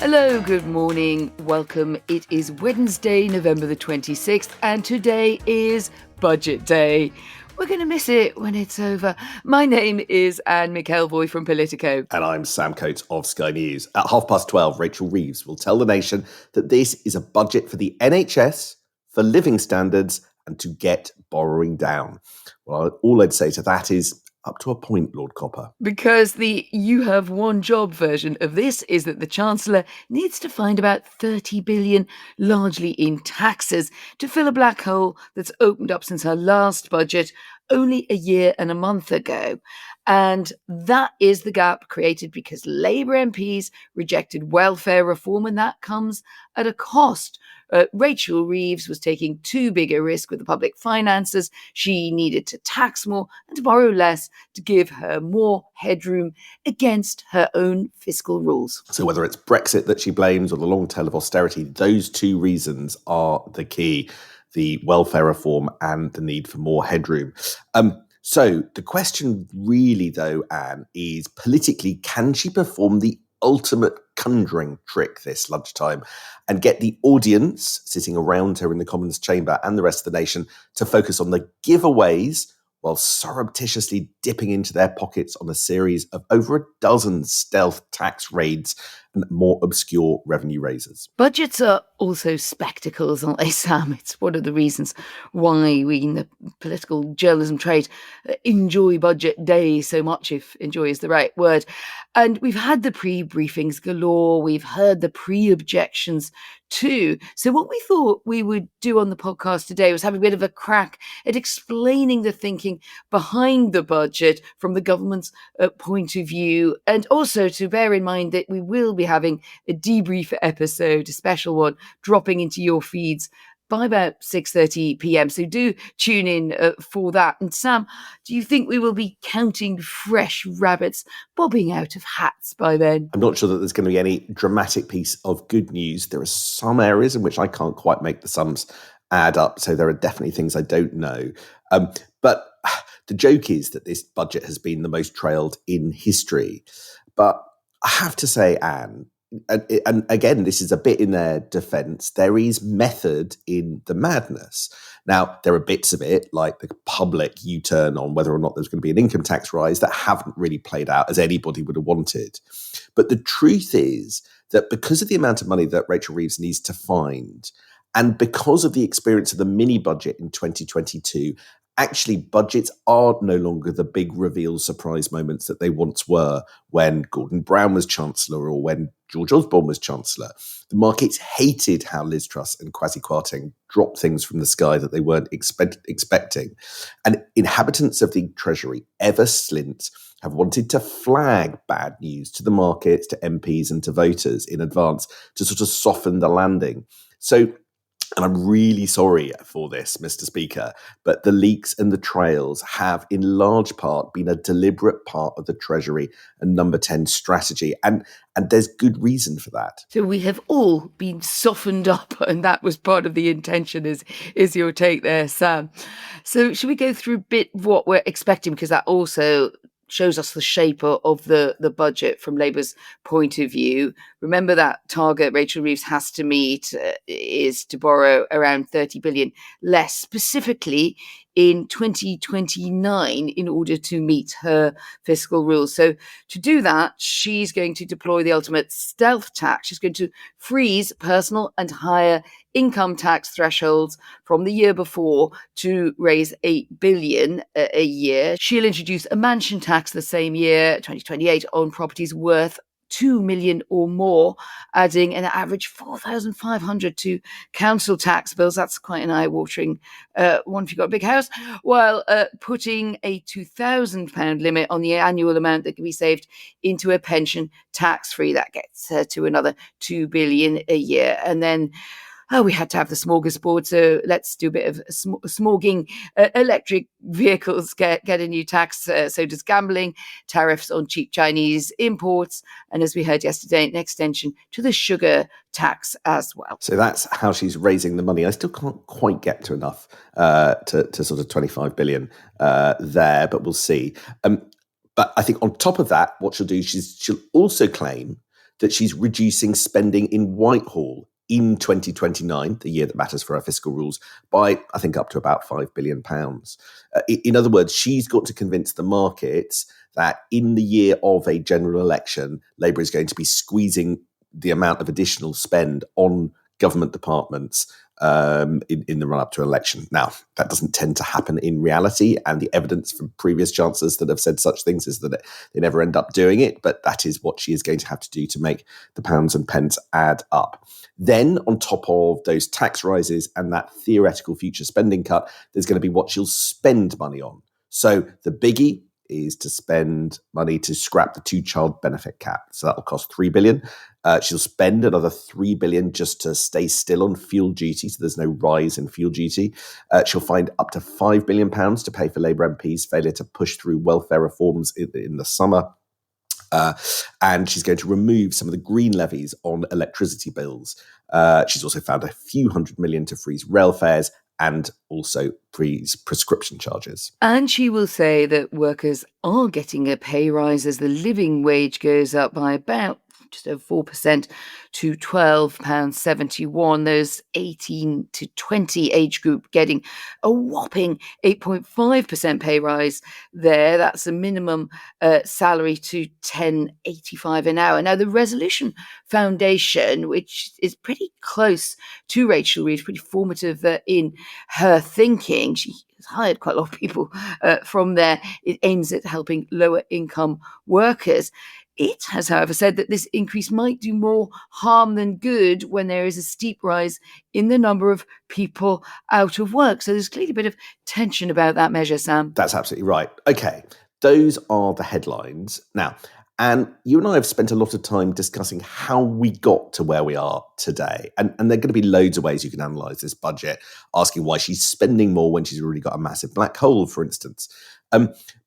Hello, good morning, welcome. It is Wednesday, November the 26th, and today is Budget Day. We're going to miss it when it's over. My name is Anne McElvoy from Politico. And I'm Sam Coates of Sky News. At 12:30, Rachel Reeves will tell the nation that this is a budget for the NHS, for living standards, and to get borrowing down. Well, all I'd say to that is, up to a point, Lord Copper. Because the you have one job version of this is that the Chancellor needs to find about 30 billion, largely in taxes, to fill a black hole that's opened up since her last budget only a year and a month ago. And that is the gap created because Labour MPs rejected welfare reform, and that comes at a cost. Rachel Reeves was taking too big a risk with the public finances. She needed to tax more and to borrow less to give her more headroom against her own fiscal rules. So whether it's Brexit that she blames or the long tail of austerity, those two reasons are the key: the welfare reform and the need for more headroom. So the question really, though, Anne, is politically, can she perform the ultimate conjuring trick this lunchtime and get the audience sitting around her in the Commons chamber and the rest of the nation to focus on the giveaways while surreptitiously dipping into their pockets on a series of over a dozen stealth tax raids and more obscure revenue raisers? Budgets are also spectacles, aren't they, Sam? It's one of the reasons why we in the political journalism trade enjoy Budget Day so much, if enjoy is the right word. And we've had the pre-briefings galore. We've heard the pre-objections too. So what we thought we would do on the podcast today was have a bit of a crack at explaining the thinking behind the budget from the government's point of view, and also to bear in mind that we will be having a debrief episode, a special one, dropping into your feeds by about 6:30 p.m. So do tune in for that. And Sam, do you think we will be counting fresh rabbits bobbing out of hats by then? I'm not sure that there's going to be any dramatic piece of good news. There are some areas in which I can't quite make the sums add up. So there are definitely things I don't know. But the joke is that this budget has been the most trailed in history. But I have to say, Anne, and again, this is a bit in their defense, there is method in the madness. Now, there are bits of it, like the public U-turn on whether or not there's going to be an income tax rise, that haven't really played out as anybody would have wanted. But the truth is that because of the amount of money that Rachel Reeves needs to find, and because of the experience of the mini budget in 2022, actually, budgets are no longer the big reveal surprise moments that they once were when Gordon Brown was Chancellor or when George Osborne was Chancellor. The markets hated how Liz Truss and Kwasi Kwarteng dropped things from the sky that they weren't expecting. And inhabitants of the Treasury, ever since, have wanted to flag bad news to the markets, to MPs and to voters in advance to sort of soften the landing. So, and I'm really sorry for this, Mr. Speaker, but the leaks and the trails have in large part been a deliberate part of the Treasury and Number 10 strategy. And there's good reason for that. So we have all been softened up, and that was part of the intention, is your take there, Sam. So should we go through a bit of what we're expecting, because that also shows us the shape of the budget from Labour's point of view. Remember that target Rachel Reeves has to meet is to borrow around 30 billion less, specifically in 2029, in order to meet her fiscal rules. So to do that, she's going to deploy the ultimate stealth tax. She's going to freeze personal and higher income tax thresholds from the year before to raise 8 billion a year. She'll introduce a mansion tax the same year, 2028, on properties worth 2 million or more, adding an average 4,500 to council tax bills. That's quite an eye-watering one if you've got a big house, while putting a £2,000 limit on the annual amount that can be saved into a pension tax-free. That gets to another 2 billion a year. And then we had to have the smorgasbord, so let's do a bit of smorging. Electric vehicles get a new tax, so does gambling, tariffs on cheap Chinese imports, and as we heard yesterday, an extension to the sugar tax as well. So that's how she's raising the money. I still can't quite get to enough to sort of 25 billion there, but we'll see. But I think on top of that, what she'll do, she'll also claim that she's reducing spending in Whitehall in 2029, the year that matters for our fiscal rules, by, I think, up to about £5 billion. In other words, she's got to convince the markets that in the year of a general election, Labour is going to be squeezing the amount of additional spend on government departments in the run-up to an election. Now, that doesn't tend to happen in reality, and the evidence from previous chancellors that have said such things is that they never end up doing it, but that is what she is going to have to do to make the pounds and pence add up. Then, on top of those tax rises and that theoretical future spending cut, there's going to be what she'll spend money on. So the biggie is to spend money to scrap the two-child benefit cap. So that'll cost $3 billion. She'll spend another $3 billion just to stay still on fuel duty, so there's no rise in fuel duty. She'll find up to £5 billion to pay for Labour MPs' failure to push through welfare reforms in the summer. And she's going to remove some of the green levies on electricity bills. She's also found a few $100 million to freeze rail fares and also freeze prescription charges. And she will say that workers are getting a pay rise as the living wage goes up by about just over 4% to £12.71. Those 18 to 20 age group getting a whopping 8.5% pay rise there. That's a minimum salary to £10.85 an hour. Now, the Resolution Foundation, which is pretty close to Rachel Reeves, pretty formative in her thinking. She has hired quite a lot of people from there. It aims at helping lower income workers. It has, however, said that this increase might do more harm than good when there is a steep rise in the number of people out of work. So there's clearly a bit of tension about that measure, Sam. That's absolutely right. Okay, those are the headlines. Now, and you and I have spent a lot of time discussing how we got to where we are today. And there are going to be loads of ways you can analyse this budget, asking why she's spending more when she's already got a massive black hole, for instance.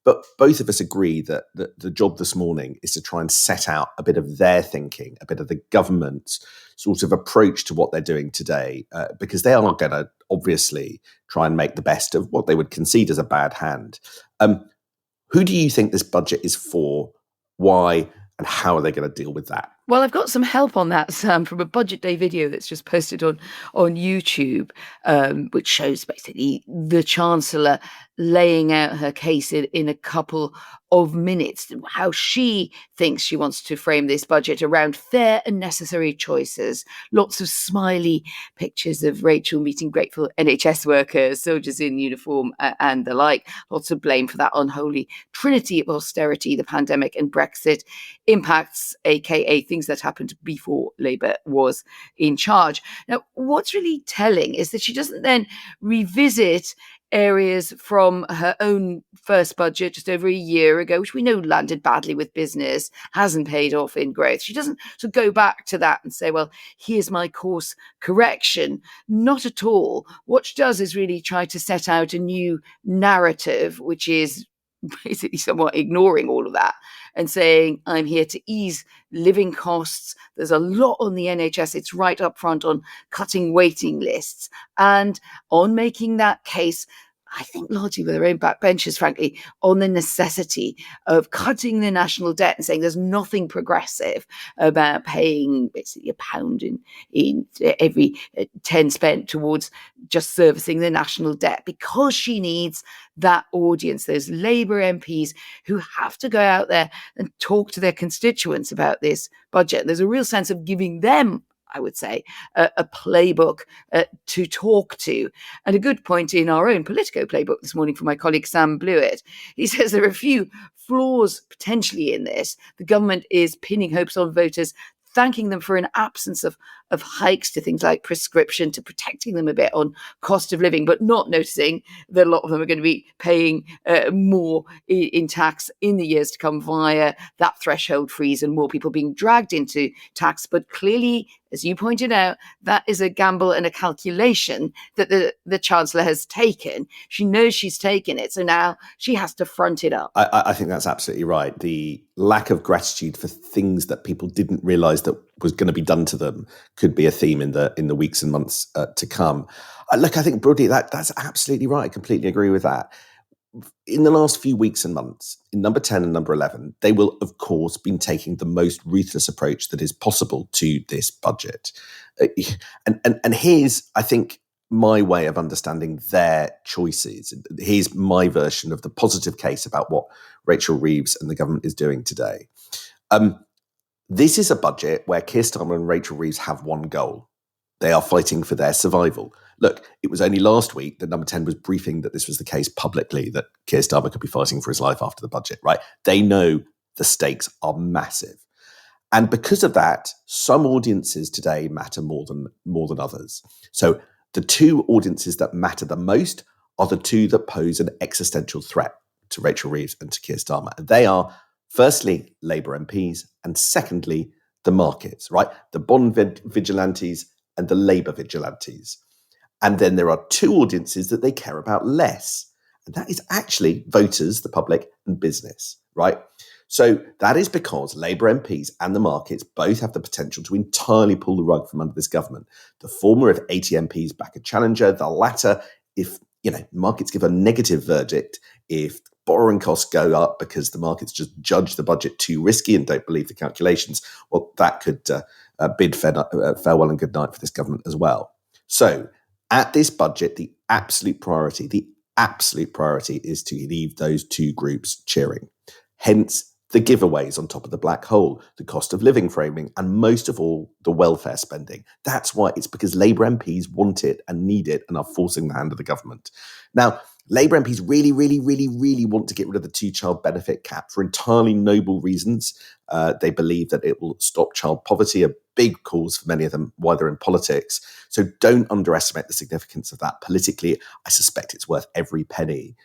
But both of us agree that the job this morning is to try and set out a bit of their thinking, a bit of the government's sort of approach to what they're doing today, because they are going to obviously try and make the best of what they would concede as a bad hand. Who do you think this budget is for? Why? And how are they going to deal with that? Well, I've got some help on that, Sam, from a Budget Day video that's just posted on YouTube, which shows basically the Chancellor laying out her case in a couple of minutes, how she thinks she wants to frame this budget around fair and necessary choices. Lots of smiley pictures of Rachel meeting grateful NHS workers, soldiers in uniform and the like. Lots of blame for that unholy trinity of austerity, the pandemic and Brexit impacts, aka things that happened before Labour was in charge. Now, what's really telling is that she doesn't then revisit areas from her own first budget just over a year ago, which we know landed badly with business, hasn't paid off in growth. She doesn't sort of go back to that and say, well, here's my course correction. Not at all. What she does is really try to set out a new narrative, which is basically somewhat ignoring all of that and saying, I'm here to ease living costs. There's a lot on the NHS. It's right up front on cutting waiting lists and on making that case, I think largely with their own backbenchers, frankly, on the necessity of cutting the national debt and saying there's nothing progressive about paying basically £1 in every 10 spent towards just servicing the national debt, because she needs that audience, those Labour MPs who have to go out there and talk to their constituents about this budget. There's a real sense of giving them, I would say, a playbook to talk to. And a good point in our own Politico playbook this morning from my colleague Sam Blewett. He says there are a few flaws potentially in this. The government is pinning hopes on voters, thanking them for an absence of hikes to things like prescription, to protecting them a bit on cost of living, but not noticing that a lot of them are going to be paying more in tax in the years to come via that threshold freeze and more people being dragged into tax. But clearly, as you pointed out, that is a gamble and a calculation that the Chancellor has taken. She knows she's taken it, so now she has to front it up. I think that's absolutely right. The lack of gratitude for things that people didn't realise that was going to be done to them could be a theme in the weeks and months to come. Look, I think broadly that's absolutely right. I completely agree with that. in the last few weeks and months, in number 10 and number 11, they will, of course, been taking the most ruthless approach that is possible to this budget. And here's, I think, my way of understanding their choices. Here's my version of the positive case about what Rachel Reeves and the government is doing today. This is a budget where Keir Starmer and Rachel Reeves have one goal. They are fighting for their survival. Look, it was only last week that number 10 was briefing that this was the case publicly, that Keir Starmer could be fighting for his life after the budget, right? They know the stakes are massive. And because of that, some audiences today matter more than others. So the two audiences that matter the most are the two that pose an existential threat to Rachel Reeves and to Keir Starmer. And they are, firstly, Labour MPs, and secondly, the markets, right? The bond vigilantes and the Labour vigilantes. And then there are two audiences that they care about less. And that is actually voters, the public, and business, right? So that is because Labour MPs and the markets both have the potential to entirely pull the rug from under this government. The former, if 80 MPs back a challenger. The latter, if markets give a negative verdict, if borrowing costs go up because the markets just judge the budget too risky and don't believe the calculations, well, that could bid farewell and good night for this government as well. So at this budget, the absolute priority is to leave those two groups cheering. Hence, the giveaways on top of the black hole, the cost of living framing, and most of all, the welfare spending. That's why. It's because Labour MPs want it and need it and are forcing the hand of the government. Now, Labour MPs really, really, really, really want to get rid of the two-child benefit cap for entirely noble reasons. They believe that it will stop child poverty, a big cause for many of them while they're in politics. So don't underestimate the significance of that. Politically, I suspect it's worth every penny.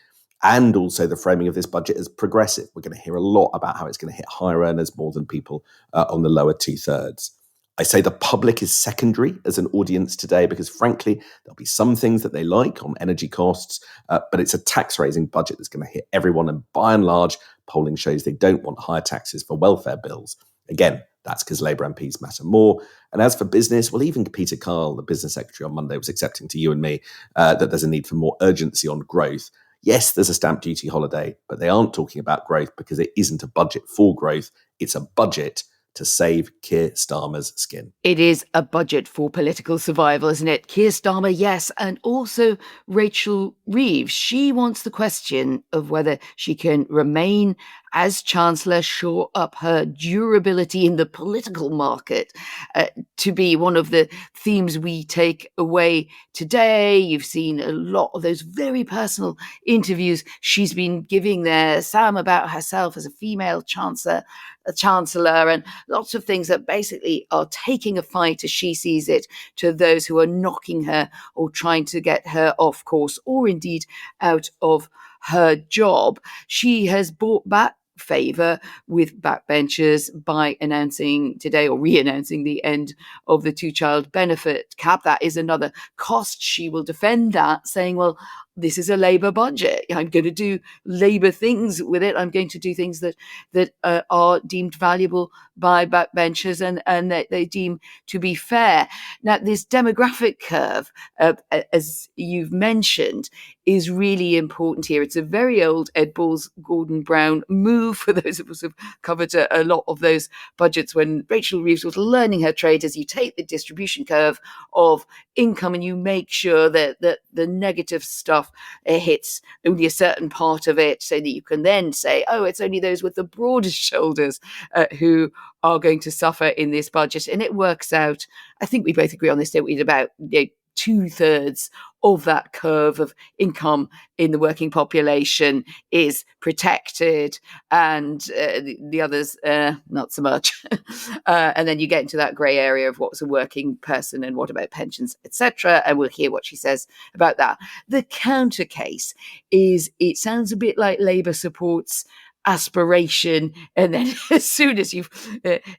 And also the framing of this budget as progressive. We're going to hear a lot about how it's going to hit higher earners more than people on the lower two-thirds. I say the public is secondary as an audience today because, frankly, there'll be some things that they like on energy costs, but it's a tax-raising budget that's going to hit everyone. And by and large, polling shows they don't want higher taxes for welfare bills. Again, that's because Labour MPs matter more. And as for business, well, even Peter Kyle, the business secretary on Monday, was accepting to you and me that there's a need for more urgency on growth. Yes, there's a stamp duty holiday, but they aren't talking about growth because it isn't a budget for growth. It's a budget to save Keir Starmer's skin. It is a budget for political survival, isn't it? Keir Starmer, yes, and also Rachel Reeves. She wants the question of whether she can remain as Chancellor, shore up her durability in the political market, to be one of the themes we take away today. You've seen a lot of those very personal interviews she's been giving there, Sam, about herself as a female chancellor, and lots of things that basically are taking a fight, as she sees it, to those who are knocking her or trying to get her off course or indeed out of her job. She has brought back favour with backbenchers by announcing today or re-announcing the end of the two-child benefit cap. That is another cost. She will defend that, saying, well, this is a Labour budget. I'm going to do Labour things with it. I'm going to do things that are deemed valuable by backbenchers and that they deem to be fair. Now, this demographic curve, as you've mentioned, is really important here. It's a very old Ed Balls, Gordon Brown move for those of us who've covered a lot of those budgets when Rachel Reeves was learning her trade, as you take the distribution curve of income and you make sure that the negative stuff hits only a certain part of it, so that you can then say, oh, it's only those with the broadest shoulders who are going to suffer in this budget. And it works out, I think we both agree on this, don't we, about 2/3 of that curve of income in the working population is protected, and the others not so much. And then you get into that grey area of what's a working person and what about pensions, etc. And we'll hear what she says about that. The counter case is, it sounds a bit like Labour supports aspiration, and then as soon as you've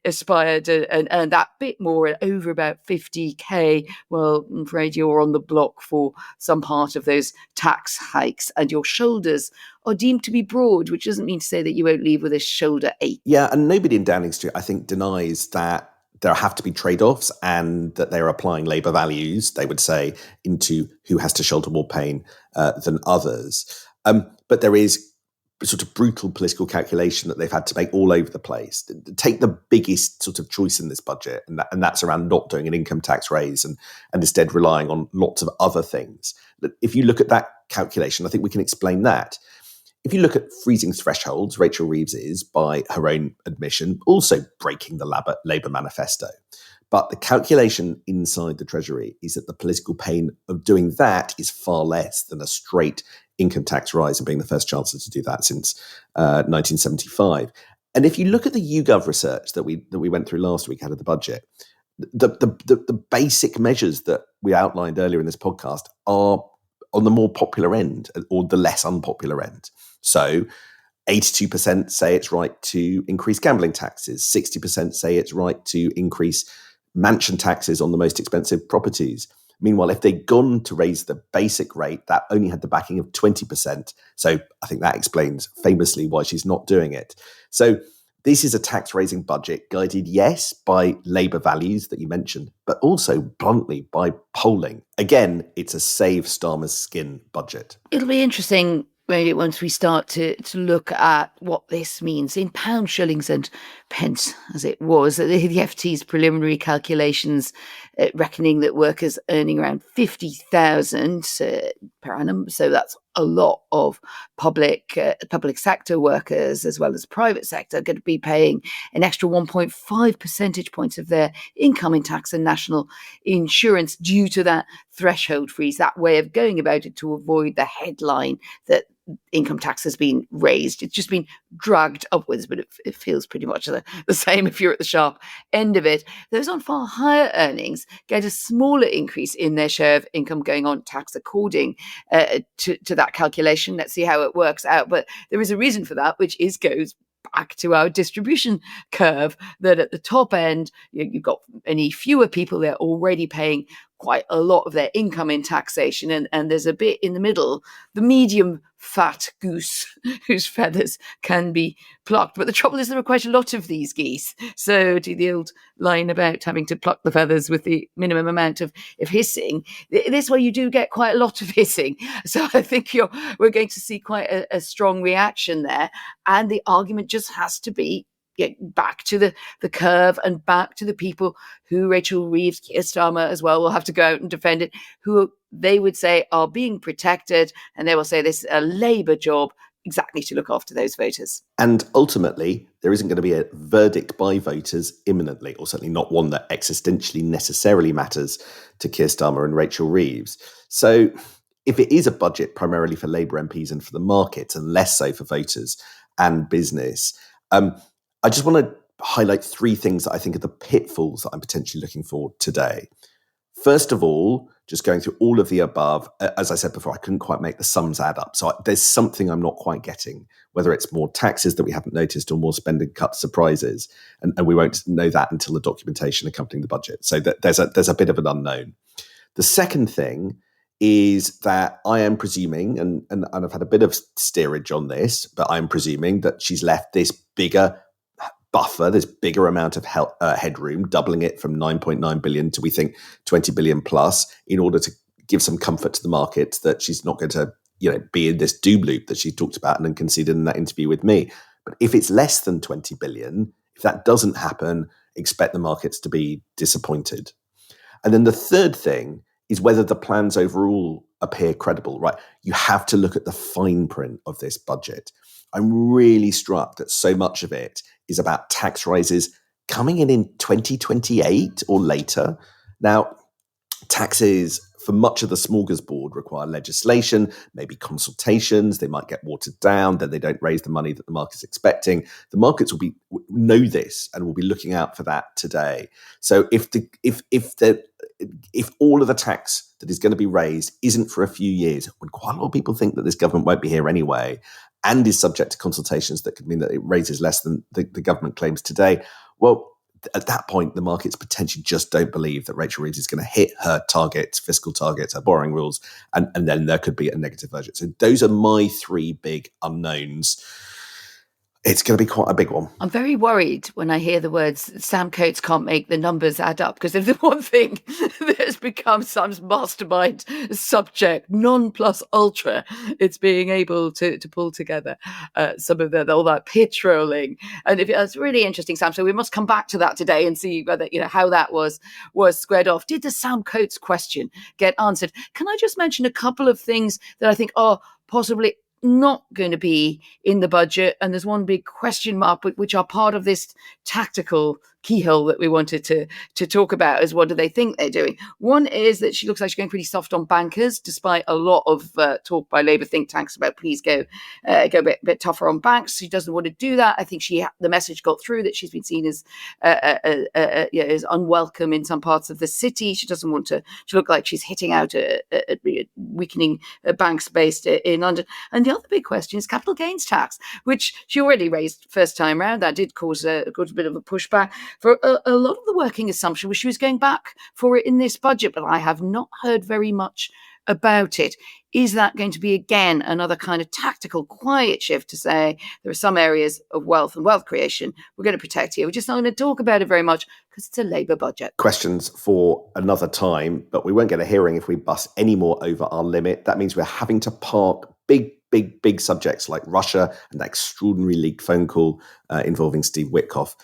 aspired and earned that bit more and over about 50k, well, I'm afraid you're on the block for some part of those tax hikes, and your shoulders are deemed to be broad, which doesn't mean to say that you won't leave with a shoulder ache. Yeah, and nobody in Downing Street, I think, denies that there have to be trade-offs and that they're applying Labour values, they would say, into who has to shoulder more pain than others. But there is sort of brutal political calculation that they've had to make all over the place. Take the biggest sort of choice in this budget, and that's around not doing an income tax raise and instead relying on lots of other things. If you look at that calculation, I think we can explain that. If you look at freezing thresholds, Rachel Reeves is, by her own admission, also breaking the Labour manifesto. But the calculation inside the Treasury is that the political pain of doing that is far less than a straight income tax rise, and being the first chancellor to do that since 1975. And if you look at the YouGov research that we went through last week out of the budget, the basic measures that we outlined earlier in this podcast are on the more popular end or the less unpopular end. So 82% say it's right to increase gambling taxes. 60% say it's right to increase mansion taxes on the most expensive properties. Meanwhile, if they'd gone to raise the basic rate, that only had the backing of 20%. So I think that explains famously why she's not doing it. So this is a tax-raising budget guided, yes, by Labour values that you mentioned, but also bluntly by polling. Again, it's a save Starmer's skin budget. It'll be interesting maybe once we start to look at what this means in pounds, shillings and pence, as it was. The FT's preliminary calculations reckoning that workers earning around 50,000 per annum, so that's a lot of public sector workers as well as private sector, are going to be paying an extra 1.5 percentage points of their income in tax and national insurance due to that threshold freeze, that way of going about it to avoid the headline that income tax has been raised. It's just been dragged upwards, but it feels pretty much the same if you're at the sharp end of it. Those on far higher earnings get a smaller increase in their share of income going on tax according to that calculation. Let's see how it works out. But there is a reason for that, which goes back to our distribution curve, that at the top end, you've got any fewer people. They're already paying quite a lot of their income in taxation. And there's a bit in the middle, the medium fat goose whose feathers can be plucked. But the trouble is there are quite a lot of these geese. So to the old line about having to pluck the feathers with the minimum amount of hissing, this way you do get quite a lot of hissing. So I think we're going to see quite a strong reaction there. And the argument just has to be back to the curve and back to the people who Rachel Reeves, Keir Starmer as well, will have to go out and defend it, who they would say are being protected. And they will say this is a Labour job exactly to look after those voters. And ultimately, there isn't going to be a verdict by voters imminently, or certainly not one that existentially necessarily matters to Keir Starmer and Rachel Reeves. So if it is a budget primarily for Labour MPs and for the markets and less so for voters and business, I just want to highlight three things that I think are the pitfalls that I'm potentially looking for today. First of all, just going through all of the above, as I said before, I couldn't quite make the sums add up. So there's something I'm not quite getting, whether it's more taxes that we haven't noticed or more spending cut surprises. And we won't know that until the documentation accompanying the budget. So there's a bit of an unknown. The second thing is that I am presuming, and I've had a bit of steerage on this, but I'm presuming that she's left this bigger buffer, this bigger amount of headroom, doubling it from 9.9 billion to, we think, 20 billion plus, in order to give some comfort to the market that she's not going to, be in this doom loop that she talked about and then conceded in that interview with me. But if it's less than 20 billion, if that doesn't happen, expect the markets to be disappointed. And then the third thing is whether the plans overall appear credible, right? You have to look at the fine print of this budget. I'm really struck that so much of it is about tax rises coming in 2028 or later. Now, taxes for much of the smorgasbord require legislation, maybe consultations. They might get watered down, then they don't raise the money that the market's expecting. The markets will know this and will be looking out for that today. So if all of the tax that is going to be raised isn't for a few years, when quite a lot of people think that this government won't be here anyway, and is subject to consultations that could mean that it raises less than the government claims today, well, at that point, the markets potentially just don't believe that Rachel Reeves is going to hit her targets, fiscal targets, her borrowing rules, and then there could be a negative budget. So those are my three big unknowns. It's going to be quite a big one. I'm very worried when I hear the words Sam Coates can't make the numbers add up, because if the one thing that has become Sam's mastermind subject, non plus ultra, it's being able to pull together some of all that pitch rolling. And it's really interesting, Sam. So we must come back to that today and see whether, how that was squared off. Did the Sam Coates question get answered? Can I just mention a couple of things that I think are possibly not going to be in the budget, and there's one big question mark, which are part of this tactical keyhole that we wanted to talk about, is what do they think they're doing? One is that she looks like she's going pretty soft on bankers, despite a lot of talk by Labour think tanks about please go a bit tougher on banks. She doesn't want to do that. I think the message got through that she's been seen as as unwelcome in some parts of the city. She doesn't want to look like she's hitting out at weakening banks based in London. And the other big question is capital gains tax, which she already raised first time round. That did cause a bit of a pushback. For a lot of the working assumption was she was going back for it in this budget, but I have not heard very much about it. Is that going to be, again, another kind of tactical, quiet shift to say there are some areas of wealth and wealth creation we're going to protect here? We're just not going to talk about it very much because it's a Labour budget. Questions for another time, but we won't get a hearing if we bust any more over our limit. That means we're having to park big subjects like Russia and that extraordinary leaked phone call involving Steve Witkoff,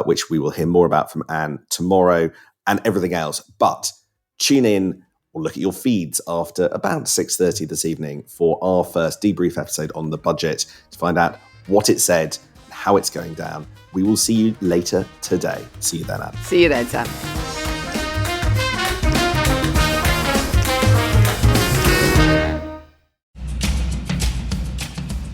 which we will hear more about from Anne tomorrow, and everything else. But tune in or look at your feeds after about 6:30 this evening for our first debrief episode on the budget to find out what it said and how it's going down. We will see you later today. See you then, Anne. See you then, Sam.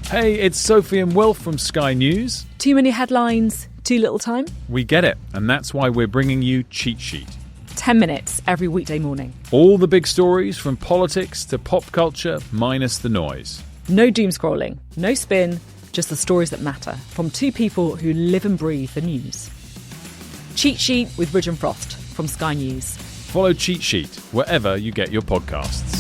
Hey, it's Sophie and Will from Sky News. Too many headlines, too little time? We get it, and that's why we're bringing you Cheat Sheet. 10 minutes every weekday morning. All the big stories from politics to pop culture, minus the noise. No doom scrolling, no spin, just the stories that matter from two people who live and breathe the news. Cheat Sheet with Ridge and Frost from Sky News. Follow Cheat Sheet wherever you get your podcasts.